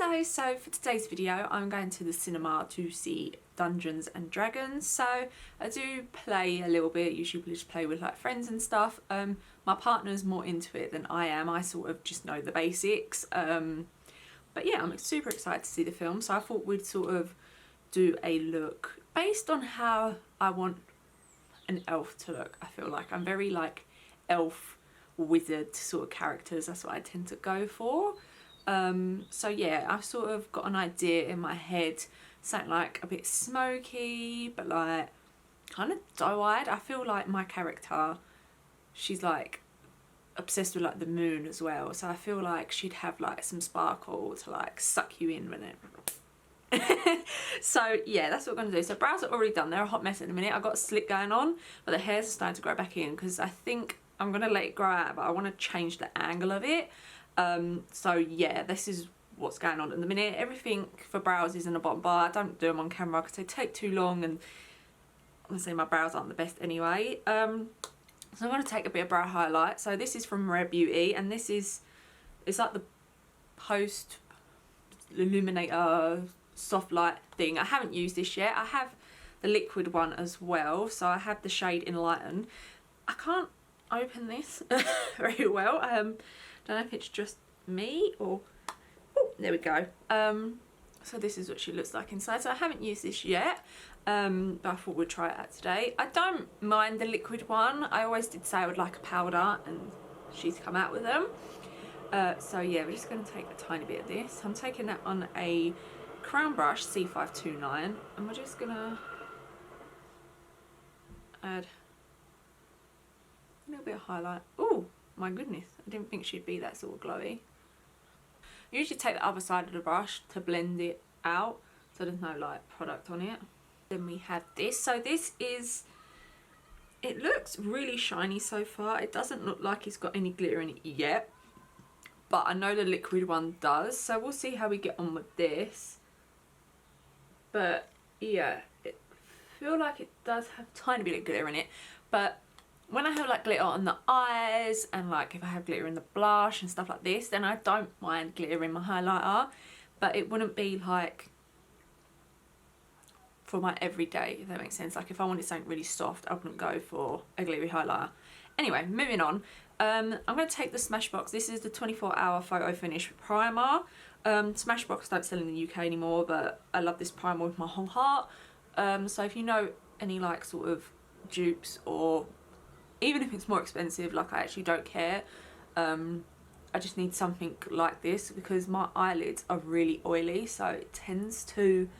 Hello, so for today's video I'm going to the cinema to see Dungeons and Dragons. So I do play a little bit, usually just play with like friends and stuff. My partner's more into it than I am. I sort of just know the basics. But yeah, I'm super excited to see the film, so I thought we'd sort of do a look based on how I want an elf to look. I feel like I'm very like elf wizard sort of characters, that's what I tend to go for. So yeah, I've sort of got an idea in my head, something like a bit smoky but like kind of doe-eyed. I feel like my character, she's like obsessed with like the moon as well, so I feel like she'd have like some sparkle to like suck you in with it. So yeah, that's what we're going to do. So brows are already done, they're a hot mess in a minute. I've got a slick going on but the hair's starting to grow back in because I think I'm going to let it grow out, but I want to change the angle of it. So yeah, this is what's going on at the minute. Everything for brows is in the bottom bar. I don't do them on camera because they take too long, and honestly my brows aren't the best anyway. So I'm going to take a bit of brow highlight. So this is from Rare Beauty, and this is, it's like the post illuminator soft light thing. I haven't used this yet. I have the liquid one as well, so I have the shade Enlighten. I can't open this very well. Don't know if it's just me or... Oh, there we go. So this is what she looks like inside. So I haven't used this yet, but I thought we'd try it out today. I don't mind the liquid one. I always did say I would like a powder, and she's come out with them. So yeah, we're just going to take a tiny bit of this. I'm taking that on a crown brush C529, and we're just going to add a little bit of highlight. Oh my goodness, I didn't think she'd be that sort of glowy. I usually take the other side of the brush to blend it out so there's no like product on it. Then we have this. So this is, it looks really shiny so far. It doesn't look like it's got any glitter in it yet, but I know the liquid one does, so we'll see how we get on with this. But yeah, I feel like it does have a tiny bit of glitter in it, but when I have like glitter on the eyes, and like if I have glitter in the blush and stuff like this, then I don't mind glitter in my highlighter, but it wouldn't be like for my everyday, if that makes sense. Like if I wanted something really soft, I wouldn't go for a glittery highlighter. Anyway, moving on. I'm going to take the Smashbox. This is the 24-hour photo finish primer. Smashbox don't sell in the UK anymore, but I love this primer with my whole heart. So if you know any like sort of dupes, or even if it's more expensive, like I actually don't care. I just need something like this because my eyelids are really oily, so it tends to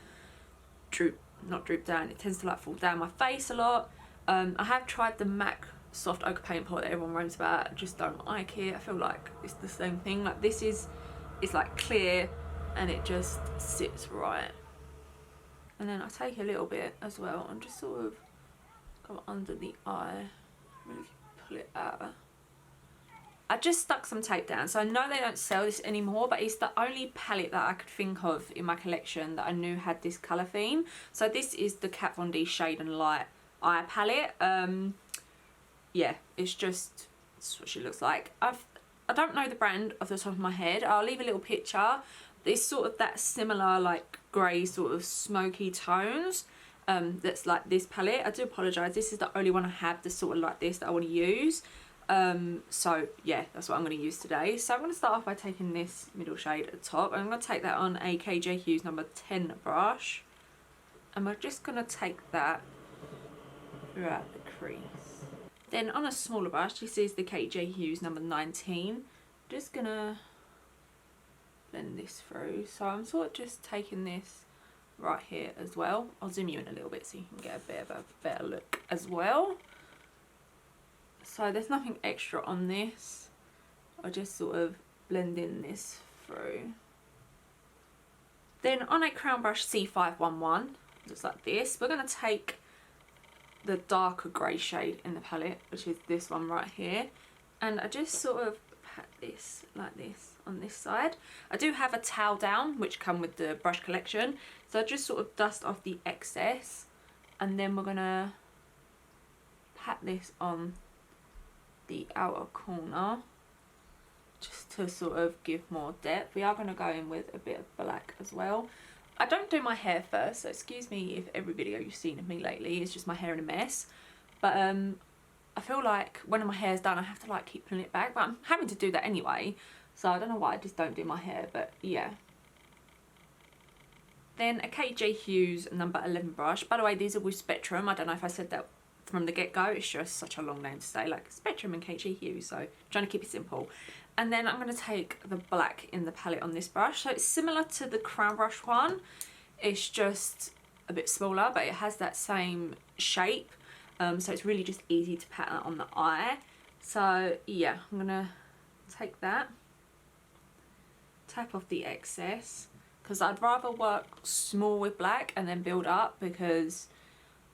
not droop down, it tends to like fall down my face a lot. I have tried the MAC soft ochre paint pot that everyone raves about. I just don't like it. I feel like it's the same thing. Like this is, it's like clear and it just sits right. And then I take a little bit as well and just sort of go under the eye. Really pull it out. I just stuck some tape down, so I know they don't sell this anymore, but it's the only palette that I could think of in my collection that I knew had this colour theme. So this is the Kat Von D Shade and Light eye palette. Yeah, it's what she looks like. I don't know the brand off the top of my head. I'll leave a little picture. It's sort of that similar like grey sort of smoky tones. That's like this palette. I do apologise, this is the only one I have that's sort of like this that I want to use. So yeah, that's what I'm going to use today. So I'm going to start off by taking this middle shade at the top. I'm going to take that on a KJ Hughes number 10 brush, and we're just going to take that throughout the crease. Then on a smaller brush, this is the KJ Hughes number 19, just going to blend this through. So I'm sort of just taking this right here as well. I'll zoom you in a little bit so you can get a bit of a better look as well. So there's nothing extra on this. I'll just sort of blend in this through. Then on a crown brush C511, just like this, we're going to take the darker grey shade in the palette, which is this one right here, and I just sort of pat this like this on this side. I do have a towel down which come with the brush collection, so I just sort of dust off the excess, and then we're gonna pat this on the outer corner just to sort of give more depth. We are going to go in with a bit of black as well. I don't do my hair first, so excuse me if every video you've seen of me lately is just my hair in a mess. But I feel like when my hair's done I have to like keep pulling it back, but I'm having to do that anyway, so I don't know why I just don't do my hair, but yeah. Then a KJ Hughes number 11 brush. By the way, these are with Spectrum. I don't know if I said that from the get-go. It's just such a long name to say, like Spectrum and KJ Hughes, so trying to keep it simple. And then I'm going to take the black in the palette on this brush. So it's similar to the Crown Brush one. It's just a bit smaller, but it has that same shape. So it's really just easy to pat that on the eye. So yeah, I'm going to take that, tap off the excess, because I'd rather work small with black and then build up, because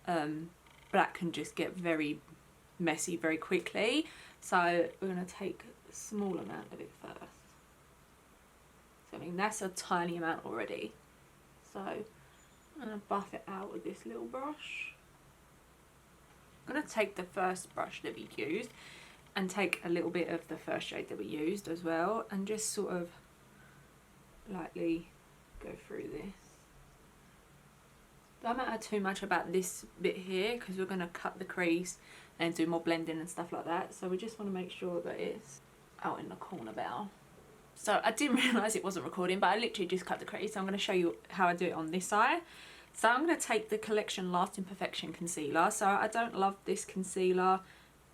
black can just get very messy very quickly. So we're going to take a small amount of it first. So I mean, that's a tiny amount already. So I'm going to buff it out with this little brush. I'm going to take the first brush that we used and take a little bit of the first shade that we used as well, and just sort of lightly go through this. Don't matter too much about this bit here, because we're going to cut the crease and do more blending and stuff like that, so we just want to make sure that it's out in the corner bow. So I didn't realise it wasn't recording, but I literally just cut the crease, so I'm going to show you how I do it on this side. So I'm going to take the Collection Lasting Perfection concealer. So I don't love this concealer,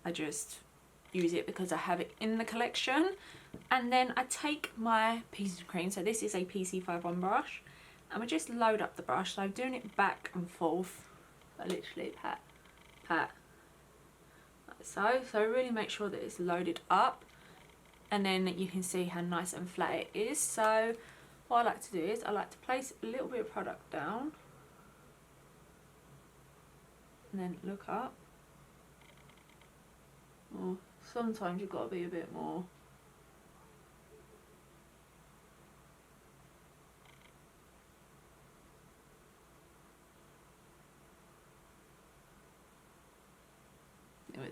I just use it because I have it in the collection. And then I take my piece of cream, so this is a PC51 brush, and we just load up the brush. So I'm doing it back and forth. I literally pat, pat, like so. So really make sure that it's loaded up, and then you can see how nice and flat it is. So what I like to do is I like to place a little bit of product down, and then look up. Or sometimes you've got to be a bit more.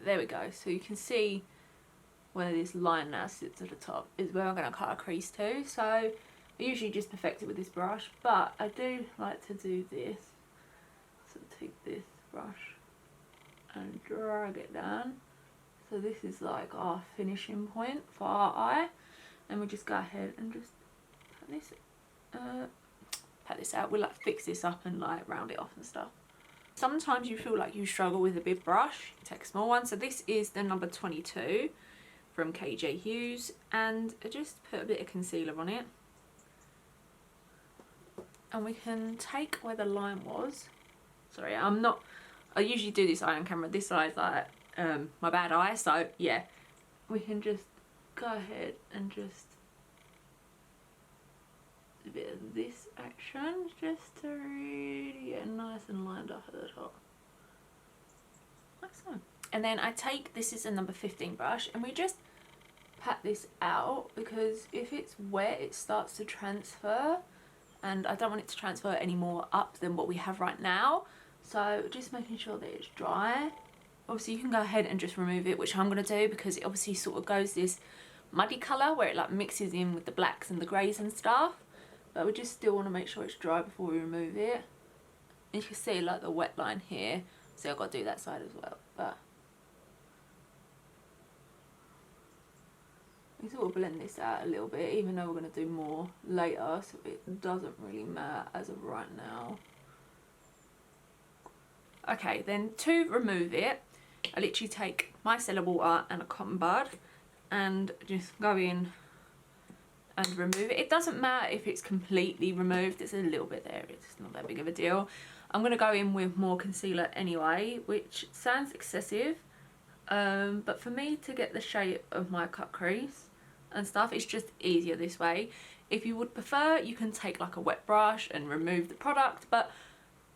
There we go. So you can see where this line now sits at the top is where I'm going to cut a crease to. So I usually just perfect it with this brush, but I do like to do this. So take this brush and drag it down. So this is like our finishing point for our eye, and we just go ahead and just pat this out. We'll like fix this up and like round it off and stuff. Sometimes you feel like you struggle with a big brush, take a small one. So this is the number 22 from KJ Hughes, and I just put a bit of concealer on it. And we can take where the line was. Sorry, I usually do this eye on camera. This eye is like my bad eye, so yeah. We can just go ahead and just a bit of this action just to really get nice and lined up at the top, like so. And then I take, this is a number 15 brush, and we just pat this out, because if it's wet it starts to transfer, and I don't want it to transfer any more up than what we have right now. So just making sure that it's dry. Obviously you can go ahead and just remove it, which I'm going to do, because it obviously sort of goes this muddy colour where it like mixes in with the blacks and the greys and stuff. But we just still want to make sure it's dry before we remove it. And you can see like the wet line here, so I've got to do that side as well. But we sort of blend this out a little bit, even though we're going to do more later, so it doesn't really matter as of right now. Okay, then to remove it, I literally take micellar water and a cotton bud and just go in and remove it. It doesn't matter if it's completely removed, it's a little bit there, it's not that big of a deal. I'm going to go in with more concealer anyway, which sounds excessive, but for me to get the shape of my cut crease and stuff, it's just easier this way. If you would prefer, you can take like a wet brush and remove the product, but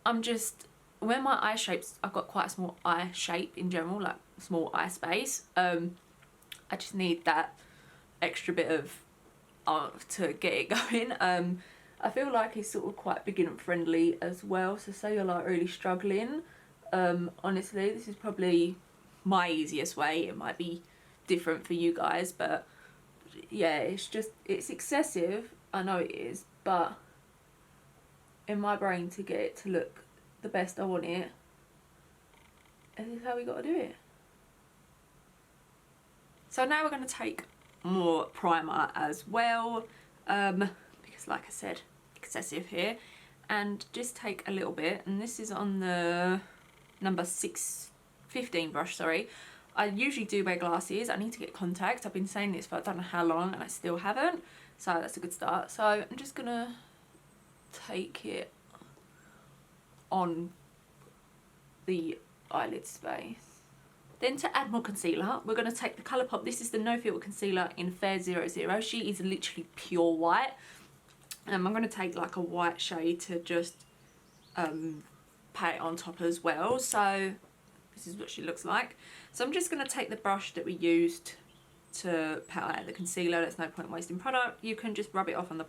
I'm just, when my eye shapes, I've got quite a small eye shape in general, like small eye space, I just need that extra bit of to get it going. I feel like it's sort of quite beginner friendly as well, so say you're like really struggling, honestly this is probably my easiest way. It might be different for you guys, but yeah, it's just, it's excessive, I know it is, but in my brain, to get it to look the best I want it, this is how we got to do it. So now we're going to take more primer as well, because like I said, excessive here, and just take a little bit, and this is on the number 615 brush, sorry. I usually do wear glasses. I need to get contacts. I've been saying this for I don't know how long and I still haven't, so that's a good start. So I'm just gonna take it on the eyelid space. Then to add more concealer, we're going to take the Colourpop. This is the No Filter Concealer in Fair 00. She is literally pure white. I'm going to take like a white shade to just pat it on top as well. So this is what she looks like. So I'm just going to take the brush that we used to pat out the concealer. There's no point wasting product. You can just rub it off on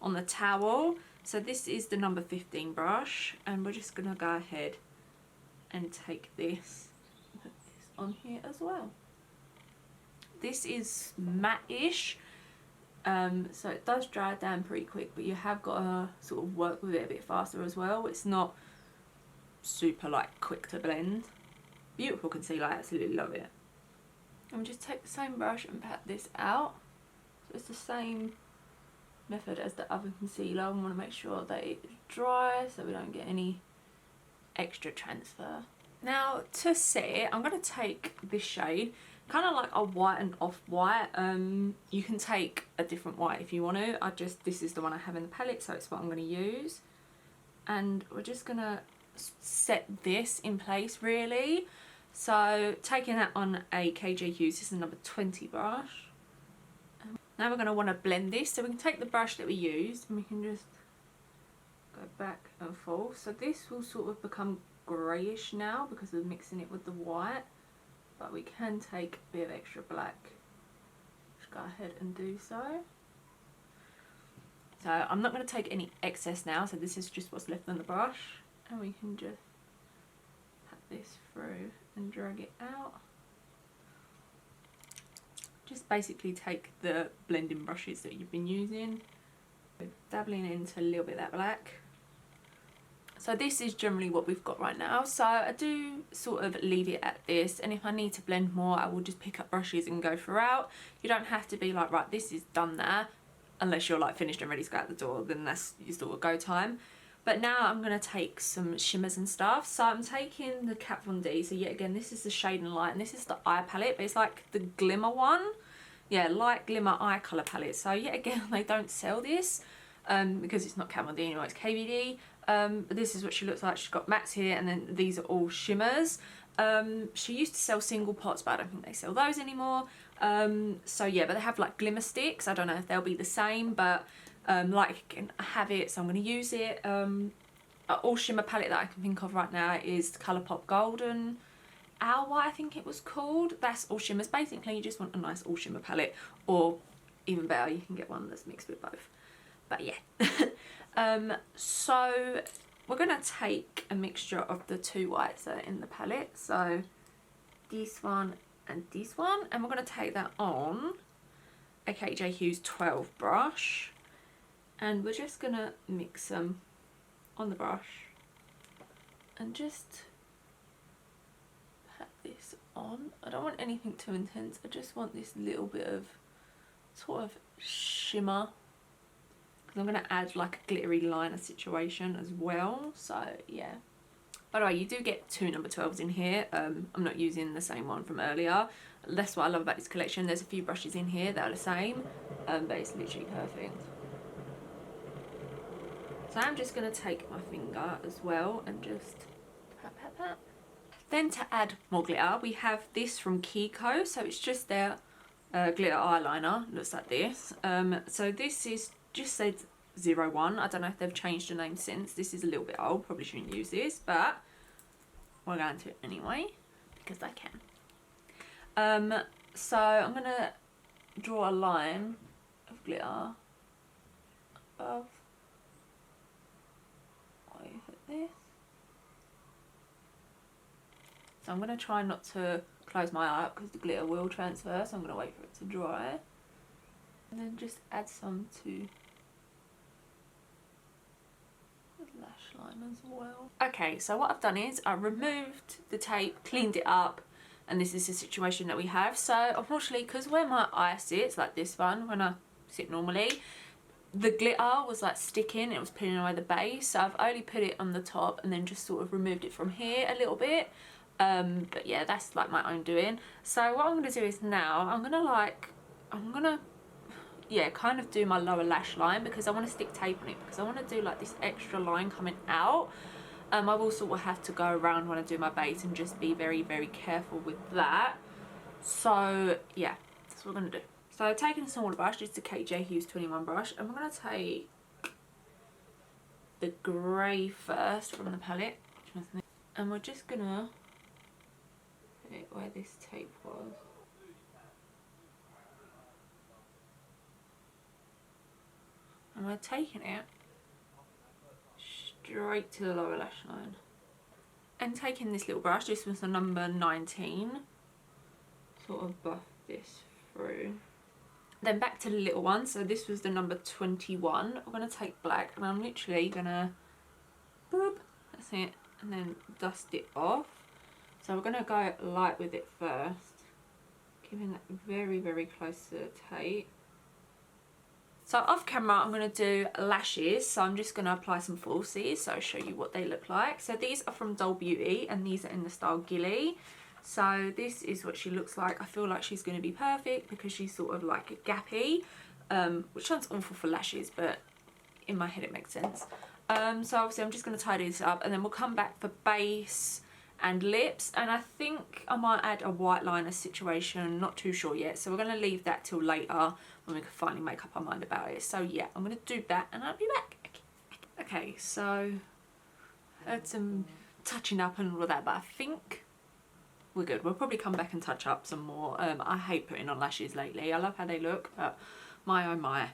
on the towel. So this is the number 15 brush, and we're just going to go ahead and take this, put this on here as well. This is matte-ish, so it does dry down pretty quick, but you have got to sort of work with it a bit faster as well. It's not super like quick to blend. Beautiful concealer, I absolutely love it. And just take the same brush and pat this out. So it's the same method as the other concealer. I want to make sure that it's dry so we don't get any extra transfer. Now to set it, I'm going to take this shade, kind of like a white and off-white. You can take a different white if you want to. This is the one I have in the palette, so it's what I'm going to use. And we're just going to set this in place really. So taking that on a KJ Hughes, this is the number 20 brush. Now we're going to want to blend this, so we can take the brush that we used and we can just go back and forth. So this will sort of become greyish now because we're mixing it with the white, but we can take a bit of extra black. Just go ahead and do so. So I'm not going to take any excess now, so this is just what's left on the brush, and we can just pat this through and drag it out. Just basically take the blending brushes that you've been using, dabbling into a little bit of that black. So this is generally what we've got right now, so I do sort of leave it at this, and if I need to blend more I will just pick up brushes and go throughout. You don't have to be like, right, this is done there, unless you're like finished and ready to go out the door, then that's your sort of go time. But now I'm going to take some shimmers and stuff. So I'm taking the Kat Von D. So yet again, this is the Shade and Light, and this is the eye palette, but it's like the glimmer one. Yeah, light glimmer eye colour palette. So yet again, they don't sell this because it's not Kat Von D anymore, it's KVD. But this is what she looks like. She's got mattes here, and then these are all shimmers. She used to sell single pots, but I don't think they sell those anymore. So yeah, but they have like glimmer sticks. I don't know if they'll be the same, but like I have it, so I'm going to use it. All shimmer palette that I can think of right now is Colourpop Golden Hour, I think it was called. That's all shimmers. Basically, you just want a nice all shimmer palette, or even better, you can get one that's mixed with both. But yeah. So we're going to take a mixture of the two whites that are in the palette. So this one and this one, and we're going to take that on a KJ Hughes 12 brush, and we're just going to mix them on the brush and just pat this on. I don't want anything too intense, I just want this little bit of sort of shimmer, because I'm going to add like a glittery liner situation as well. So yeah. By the way, you do get two number 12s in here. I'm not using the same one from earlier. That's what I love about this collection. There's a few brushes in here that are the same, but it's literally perfect. So I'm just going to take my finger as well and just pat, pat, pat. Then to add more glitter, we have this from Kiko. So it's just their glitter eyeliner. Looks like this. So this is just said 01. I don't know if they've changed the name since. This is a little bit old. Probably shouldn't use this, but we're going to anyway because I can. So I'm going to draw a line of glitter above. This. So I'm going to try not to, close my eye up because the glitter will transfer, so I'm going to wait for it to dry. And then just add some to the lash line as well. Okay, so what I've done is I removed the tape, cleaned it up, and this is the situation that we have. So unfortunately, because where my eye sits, like this one, when I sit normally, the glitter was like sticking, it was pulling away the base, so I've only put it on the top and then just sort of removed it from here a little bit. But yeah, that's like my own doing. So what I'm going to do is now I'm going to yeah, kind of do my lower lash line, because I want to stick tape on it, because I want to do like this extra line coming out. I will sort of have to go around when I do my base and just be very, very careful with that. So yeah, that's what we're going to do. So I've taken a smaller brush, just a KJ Hughes 21 brush, and we're going to take the grey first from the palette, and we're just going to put it where this tape was. And we're taking it straight to the lower lash line. And taking this little brush, this was the number 19, sort of buff this through. Then back to the little one, so this was the number 21. I'm going to take black and I'm literally going to, boop, that's it, and then dust it off. So we're going to go light with it first, giving that very, very close to the tape. So off camera I'm going to do lashes, so I'm just going to apply some falsies, so I'll show you what they look like. So these are from Doll Beauty and these are in the style Gilly. So this is what she looks like. I feel like she's going to be perfect because she's sort of like a gappy, which sounds awful for lashes, but in my head it makes sense. So obviously I'm just going to tidy this up and then we'll come back for base and lips, and I think I might add a white liner situation, not too sure yet, so we're going to leave that till later when we can finally make up our mind about it. So yeah, I'm going to do that and I'll be back. Okay, so I had some touching up and all of that, but I think we're good. We'll probably come back and touch up some more. I hate putting on lashes lately. I love how they look, but my oh my,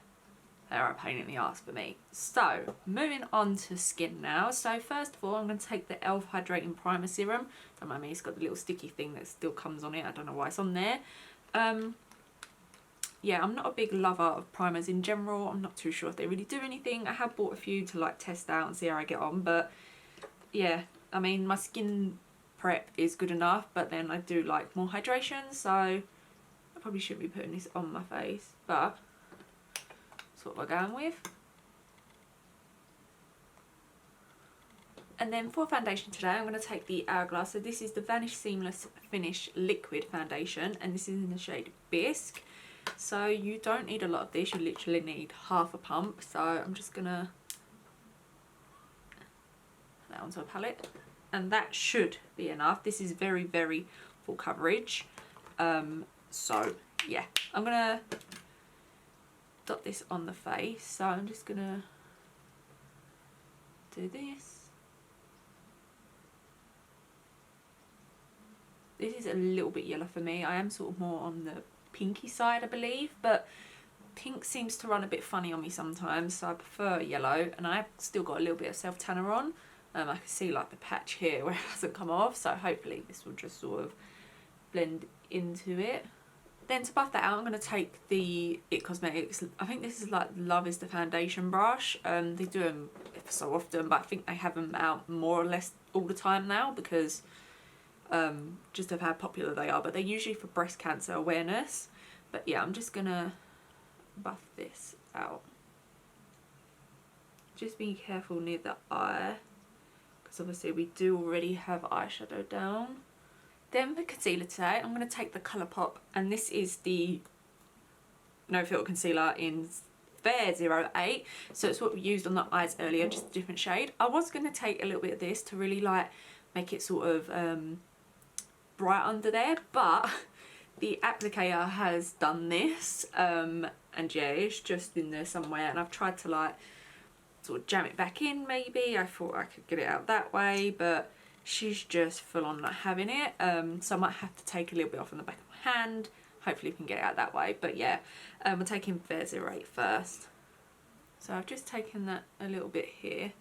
they're a pain in the ass for me. So moving on to skin now. So first of all, I'm going to take the e.l.f. Hydrating Primer Serum. Don't mind me, it's got the little sticky thing that still comes on it. I don't know why it's on there. Yeah, I'm not a big lover of primers in general. I'm not too sure if they really do anything. I have bought a few to like test out and see how I get on, but yeah, I mean, my skin prep is good enough, but then I do like more hydration, so I probably shouldn't be putting this on my face, but that's what we're going with. And then for foundation today, I'm going to take the Hourglass. So this is the Vanish Seamless Finish Liquid Foundation, and this is in the shade Bisque. So you don't need a lot of this, you literally need half a pump. So I'm just going to put that onto a palette, and that should be enough. This is very, very full coverage. So yeah, I'm going to dot this on the face. So I'm just going to do this. This is a little bit yellow for me. I am sort of more on the pinky side, I believe, but pink seems to run a bit funny on me sometimes, so I prefer yellow. And I've still got a little bit of self tanner on. I can see like the patch here where it hasn't come off, so hopefully this will just sort of blend into it. Then to buff that out, I'm going to take the IT Cosmetics, I think this is like Love is the foundation brush. They do them so often, but I think they have them out more or less all the time now because just of how popular they are, but they're usually for breast cancer awareness. But yeah, I'm just gonna buff this out. Just be careful near the eye, because obviously we do already have eyeshadow down. Then for concealer today, I'm going to take the Colourpop, and this is the No Filter Concealer in Fair 08. So it's what we used on the eyes earlier, just a different shade. I was going to take a little bit of this to really like make it sort of bright under there, but the applicator has done this, and yeah, it's just in there somewhere, and I've tried to like sort of jam it back in maybe. I thought I could get it out that way, but she's just full on not having it, so I might have to take a little bit off on the back of my hand. Hopefully we can get it out that way, but yeah, we're taking Fair 08 first. So I've just taken that a little bit here,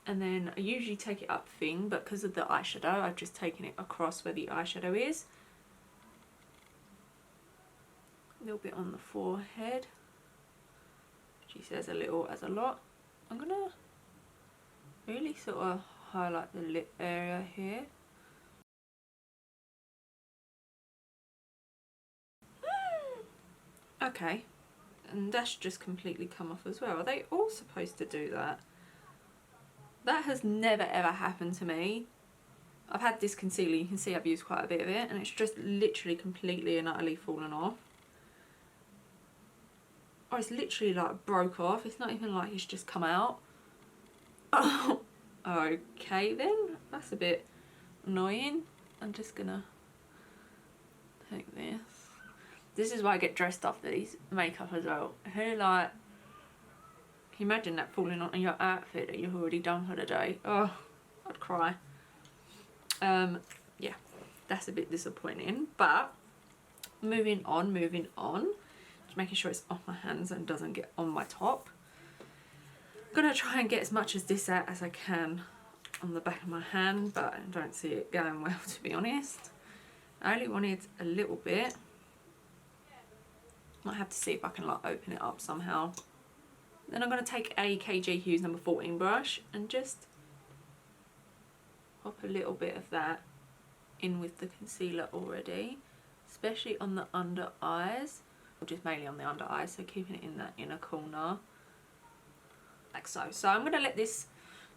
and then I usually take it up thing, but because of the eyeshadow I've just taken it across where the eyeshadow is. little bit on the forehead. She says a little as a lot. I'm gonna really sort of highlight the lip area here. Okay, and that's just completely come off as well. Are they all supposed to do that? That has never ever happened to me. I've had this concealer, you can see I've used quite a bit of it, and it's just literally completely and utterly fallen off. Or it's literally like broke off. It's not even like it's just come out. Oh, okay then. That's a bit annoying. I'm just gonna take this. This is why I get dressed up for these makeup as well. Who like, can you imagine that falling on your outfit that you've already done for the day? Oh, I'd cry. Yeah, that's a bit disappointing. But moving on. Just making sure it's off my hands and doesn't get on my top. I'm gonna try and get as much as this out as I can on the back of my hand, but I don't see it going well, to be honest. I only wanted a little bit. Might have to see if I can like open it up somehow. Then I'm going to take a KG Hughes number 14 brush and just pop a little bit of that in with the concealer already, especially on the under eyes, or just mainly on the under eyes, so keeping it in that inner corner like so. So I'm going to let this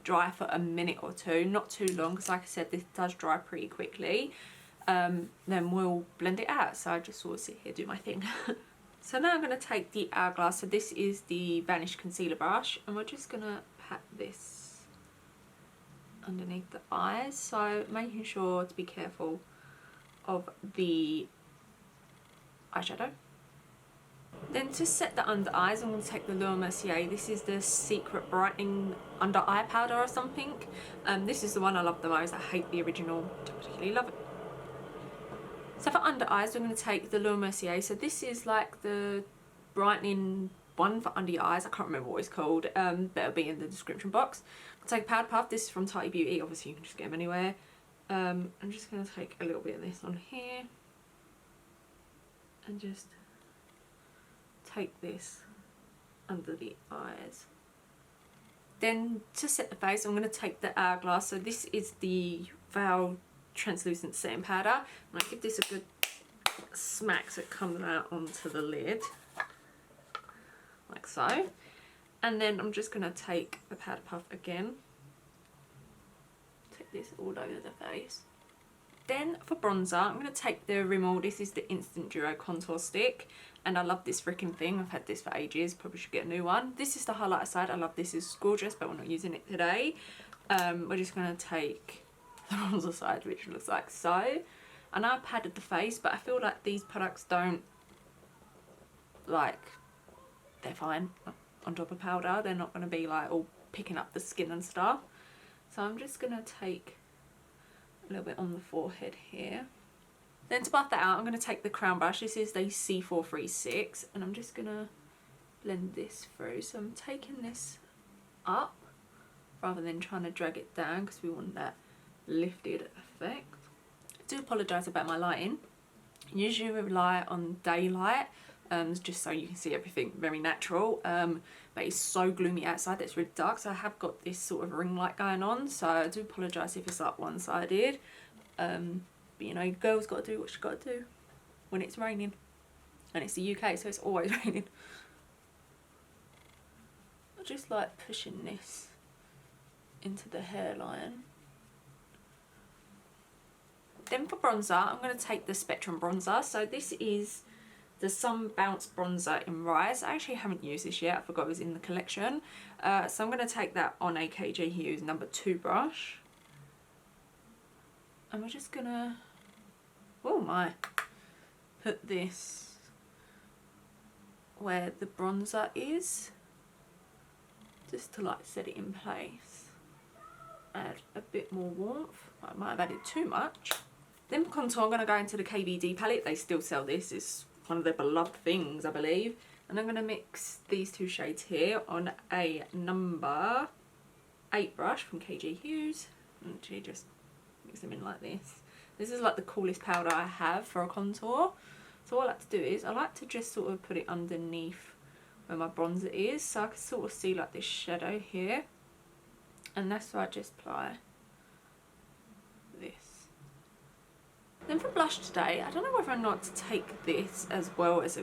dry for a minute or two, not too long, because like I said, this does dry pretty quickly. Then we'll blend it out. So I just sort of sit here, do my thing. So now I'm going to take the Hourglass, so this is the Vanish concealer brush, and we're just going to pat this underneath the eyes, so making sure to be careful of the eyeshadow. Then to set the under eyes, I'm going to take the Mercier. This is the Secret Brightening Under Eye Powder or something. This is the one I love the most. I hate the original, don't particularly love it. So for under eyes, we're going to take the Mercier. So this is like the brightening one for under your eyes. I can't remember what it's called, but it'll be in the description box. I'll take a powder puff. This is from Tati Beauty. Obviously, you can just get them anywhere. I'm just going to take a little bit of this on here and just take this under the eyes. Then to set the face, I'm going to take the Hourglass. So this is the Veil Translucent Setting Powder. I'm going to give this a good smack so it comes out onto the lid, like so. And then I'm just going to take the powder puff again. Take this all over the face. Then for bronzer, I'm going to take the Rimmel. This is the Instant Duo Contour Stick. And I love this freaking thing. I've had this for ages. Probably should get a new one. This is the highlighter side. I love this. It's gorgeous, but we're not using it today. We're just going to take the bronzer side, which looks like so. I know I padded the face, but I feel like these products don't, like, they're fine on top of powder. They're not going to be like all picking up the skin and stuff. So I'm just going to take a little bit on the forehead here. Then to buff that out, I'm going to take the crown brush. This is the C436, and I'm just going to blend this through. So I'm taking this up rather than trying to drag it down, because we want that lifted effect. I do apologise about my lighting. Usually we rely on daylight, just so you can see everything very natural, but it's so gloomy outside that it's really dark, so I have got this sort of ring light going on, so I do apologise if it's like one-sided. But you know, girls got to do what you got to do when it's raining, and it's the UK, so it's always raining. I just like pushing this into the hairline. Then for bronzer, I'm going to take the Spectrum bronzer. So this is the Sunbounce bronzer in Rise. I actually haven't used this yet. I forgot it was in the collection. So I'm going to take that on a KG Hughes number 2 brush. And we're just going to, oh my, put this where the bronzer is, just to like set it in place. Add a bit more warmth. I might have added too much. Then for contour, I'm going to go into the KVD palette. They still sell this. It's one of their beloved things, I believe. And I'm going to mix these 2 shades here on a number 8 brush from KG Hughes. And actually just mix them in like this. This is like the coolest powder I have for a contour. So what I like to do is I like to just sort of put it underneath where my bronzer is, so I can sort of see like this shadow here, and that's why I just apply this. Then for blush today, I don't know whether or not to take this as well as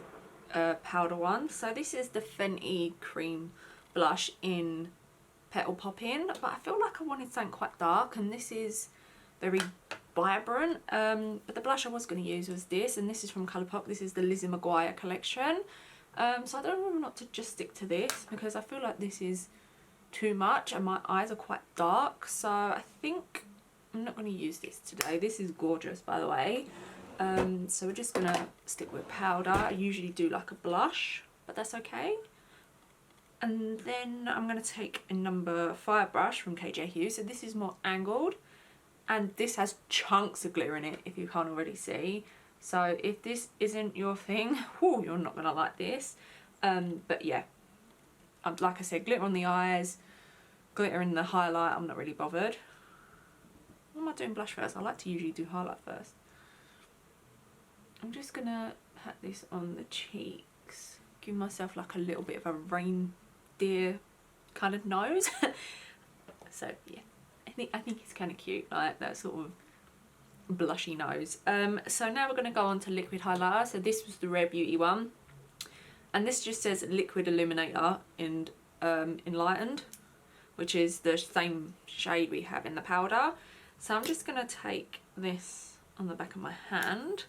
a powder one. So this is the Fenty cream blush in Petal Poppin, but I feel like I wanted something quite dark, and this is very vibrant. But the blush I was going to use was this, and this is from Colourpop. This is the Lizzie McGuire collection. So I don't know whether or not to just stick to this, because I feel like this is too much and my eyes are quite dark. So I think I'm not going to use this today. This is gorgeous, by the way. So we're just going to stick with powder. I usually do like a blush, but that's okay. And then I'm going to take a number 5 brush from KJ Hughes. So this is more angled, and this has chunks of glitter in it, if you can't already see. So if this isn't your thing, whew, you're not going to like this. But yeah, like I said, glitter on the eyes, glitter in the highlight, I'm not really bothered. What am I doing blush first? I like to usually do highlight first. I'm just going to pat this on the cheeks. Give myself like a little bit of a reindeer kind of nose. So yeah, I think it's kind of cute, like that sort of blushy nose. So now we're going to go on to liquid highlighter. So this was the Rare Beauty one, and this just says liquid illuminator and enlightened, which is the same shade we have in the powder. So I'm just going to take this on the back of my hand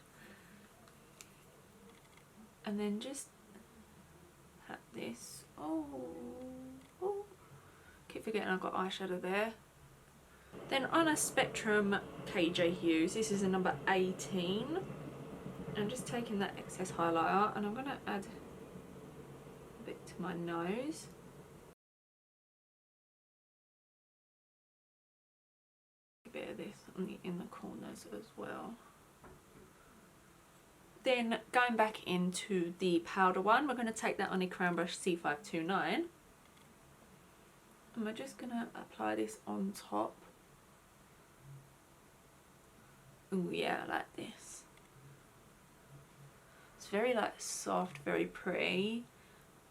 and then just pat this. Oh, keep forgetting I've got eyeshadow there. Then on a Spectrum KJ Hughes, this is a number 18. I'm just taking that excess highlighter and I'm going to add a bit to my nose. A bit of this on the inner corners as well. Then going back into the powder one, we're going to take that on a Crown Brush C529. And we're just going to apply this on top. Ooh, yeah, I like this. It's very like soft, very pretty.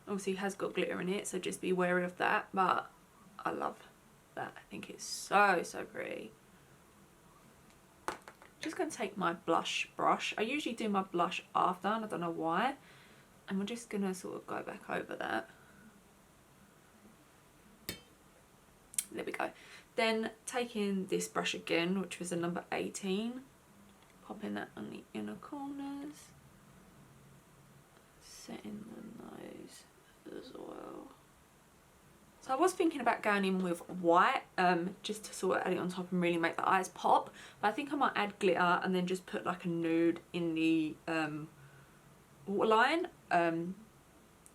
Obviously it has got glitter in it, so just be wary of that, but I love that. I think it's so, so pretty. Just going to take my blush brush. I usually do my blush after, and I don't know why. And we're just going to sort of go back over that. There we go. Then taking this brush again, which was a number 18, popping that on the inner corners, setting the nose as well. So I was thinking about going in with white, just to sort of add it on top and really make the eyes pop, but I think I might add glitter and then just put like a nude in the waterline.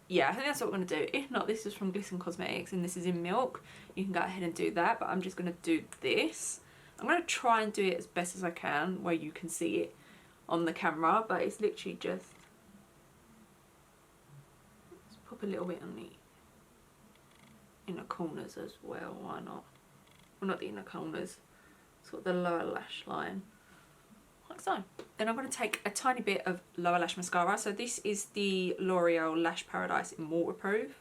Yeah, I think that's what we're going to do. If not, this is from Glisten Cosmetics and this is in Milk. You can go ahead and do that, but I'm just going to do this. I'm going to try and do it as best as I can where you can see it on the camera, but it's literally just pop a little bit on the inner corners as well. Why not? Well, not the inner corners, sort of the lower lash line. Like so. Then I'm going to take a tiny bit of lower lash mascara. So this is the L'Oreal Lash Paradise in Waterproof.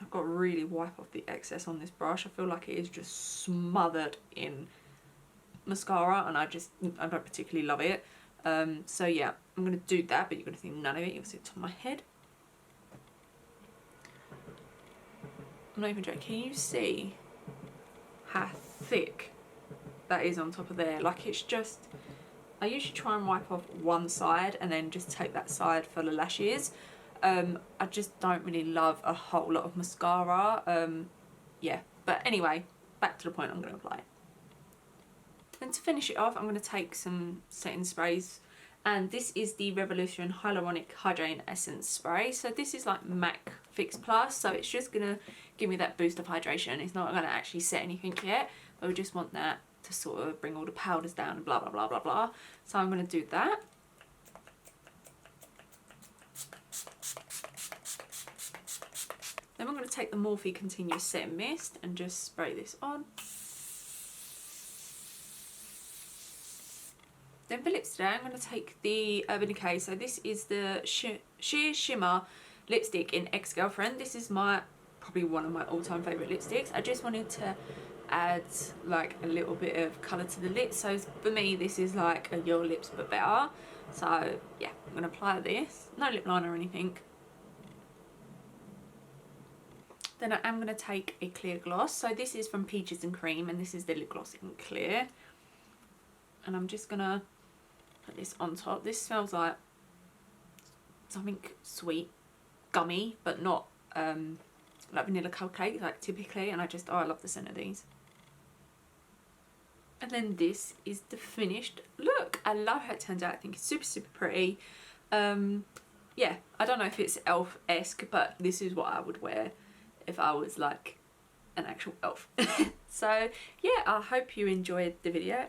I've got to really wipe off the excess on this brush. I feel like it is just smothered in mascara and I don't particularly love it. So yeah, I'm going to do that, but you're going to see none of it. You'll see it on my head. I'm not even joking. Can you see how thick that is on top of there? Like, it's just, I usually try and wipe off one side and then just take that side for the lashes. I just don't really love a whole lot of mascara. Yeah, but anyway, back to the point. I'm going to apply it. Then to finish it off, I'm going to take some setting sprays, and this is the Revolution Hyaluronic Hydrating Essence Spray. So this is like MAC Fix Plus, so it's just going to give me that boost of hydration. It's not going to actually set anything yet, but we just want that to sort of bring all the powders down and blah blah blah blah blah. So I'm going to do that. Then I'm going to take the Morphe Continuous Set Mist and just spray this on. Then for lips today, I'm going to take the Urban Decay. So this is the Sheer Shimmer lipstick in Ex-Girlfriend. This is probably one of my all-time favourite lipsticks. I just wanted to add like a little bit of colour to the lips. So for me, this is like a Your Lips but better. So yeah, I'm going to apply this. No lip liner or anything. Then I am going to take a clear gloss. So this is from Peaches and Cream, and this is the lip gloss in clear. And I'm just going to put this on top. This smells like something sweet, gummy, but not like vanilla cupcake, like typically. And I love the scent of these. And then this is the finished look. I love how it turns out. I think it's super, super pretty. Yeah, I don't know if it's elf-esque, but this is what I would wear if I was like an actual elf. So yeah, I hope you enjoyed the video.